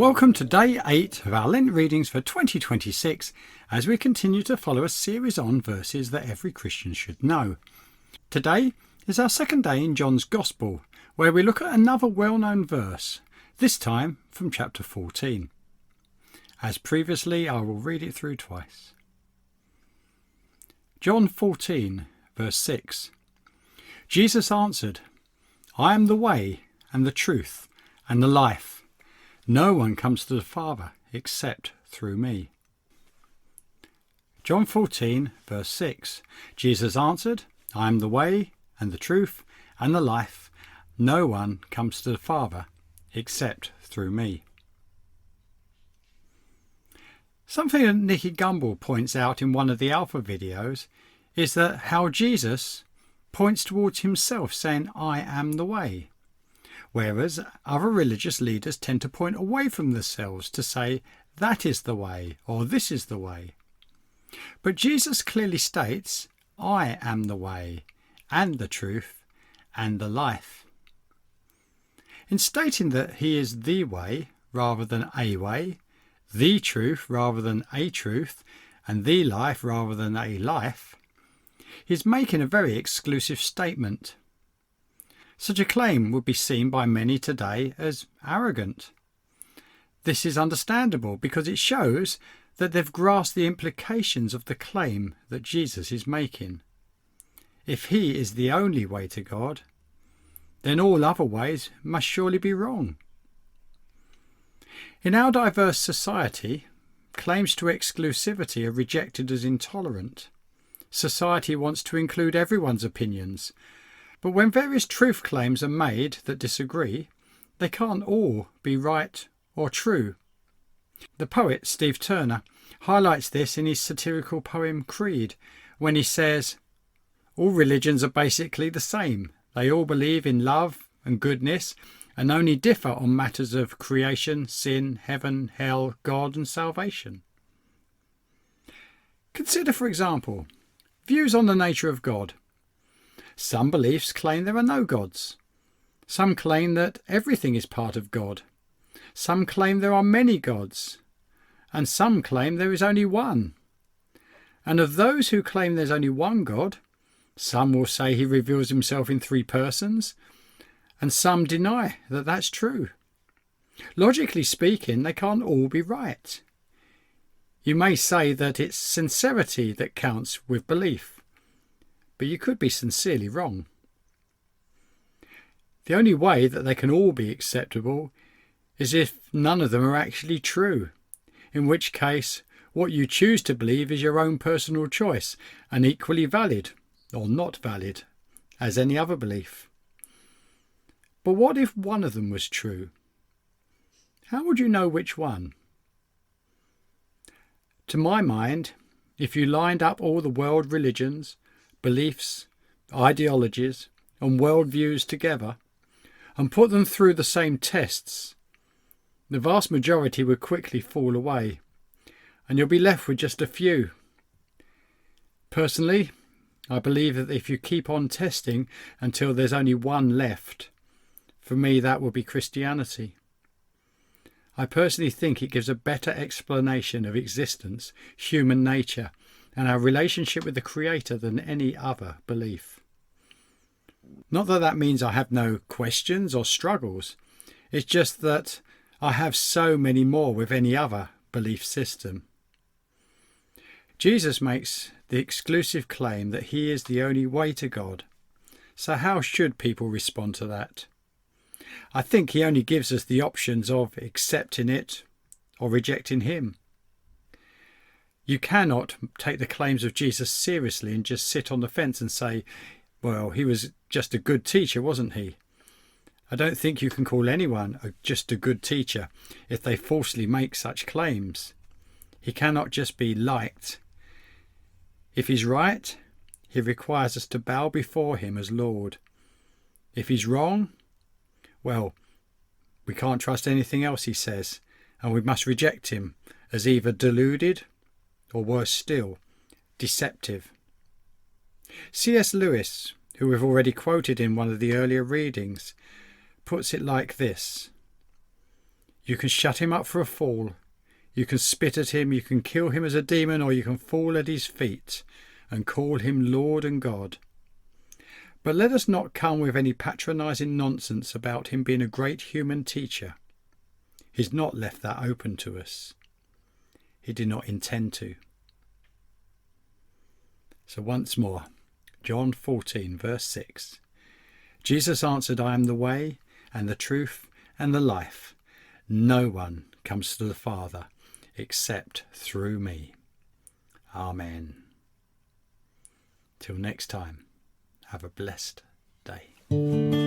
Welcome to day 8 of our Lent readings for 2026 as we continue to follow a series on verses that every Christian should know. Today is our second day in John's Gospel, where we look at another well-known verse, this time from chapter 14. As previously, I will read it through twice. John 14, verse 6. Jesus answered, "I am the way and the truth and the life. No one comes to the Father except through me." John 14, verse 6. Jesus answered, "I am the way and the truth and the life. No one comes to the Father except through me." Something that Nicky Gumbel points out in one of the Alpha videos is that how Jesus points towards himself saying, "I am the way," whereas other religious leaders tend to point away from themselves to say, "That is the way," or "This is the way." But Jesus clearly states, "I am the way and the truth and the life." In stating that he is the way rather than a way, the truth rather than a truth, and the life rather than a life, he's making a very exclusive statement. Such a claim would be seen by many today as arrogant. This is understandable because it shows that they've grasped the implications of the claim that Jesus is making. If he is the only way to God, then all other ways must surely be wrong. In our diverse society, claims to exclusivity are rejected as intolerant. Society wants to include everyone's opinions, but when various truth claims are made that disagree, they can't all be right or true. The poet Steve Turner highlights this in his satirical poem Creed, when he says, "All religions are basically the same. They all believe in love and goodness and only differ on matters of creation, sin, heaven, hell, God and salvation." Consider, for example, views on the nature of God. Some beliefs claim there are no gods. Some claim that everything is part of God. Some claim there are many gods. And some claim there is only one. And of those who claim there's only one God, some will say he reveals himself in three persons, and some deny that that's true. Logically speaking, they can't all be right. You may say that it's sincerity that counts with belief, but you could be sincerely wrong. The only way that they can all be acceptable is if none of them are actually true, in which case what you choose to believe is your own personal choice and equally valid, or not valid, as any other belief. But what if one of them was true? How would you know which one? To my mind, if you lined up all the world religions, beliefs, ideologies and worldviews together and put them through the same tests, the vast majority would quickly fall away and you'll be left with just a few. Personally, I believe that if you keep on testing until there's only one left, for me that will be Christianity. I personally think it gives a better explanation of existence, human nature, and our relationship with the Creator than any other belief. Not that that means I have no questions or struggles. It's just that I have so many more with any other belief system. Jesus makes the exclusive claim that he is the only way to God. So how should people respond to that? I think he only gives us the options of accepting it or rejecting him. You cannot take the claims of Jesus seriously and just sit on the fence and say, well, he was just a good teacher, wasn't he? I don't think you can call anyone just a good teacher if they falsely make such claims. He cannot just be liked. If he's right, he requires us to bow before him as Lord. If he's wrong, well, we can't trust anything else he says, and we must reject him as either deluded or worse still, deceptive. C.S. Lewis, who we've already quoted in one of the earlier readings, puts it like this: You can shut him up for a fool. You can spit at him, you can kill him as a demon, or you can fall at his feet and call him Lord and God. But let us not come with any patronising nonsense about him being a great human teacher. He's not left that open to us. He did not intend to. So once more, John 14 verse 6. Jesus answered, I am the way and the truth and the life. No one comes to the Father except through me. Amen. Till next time, have a blessed day.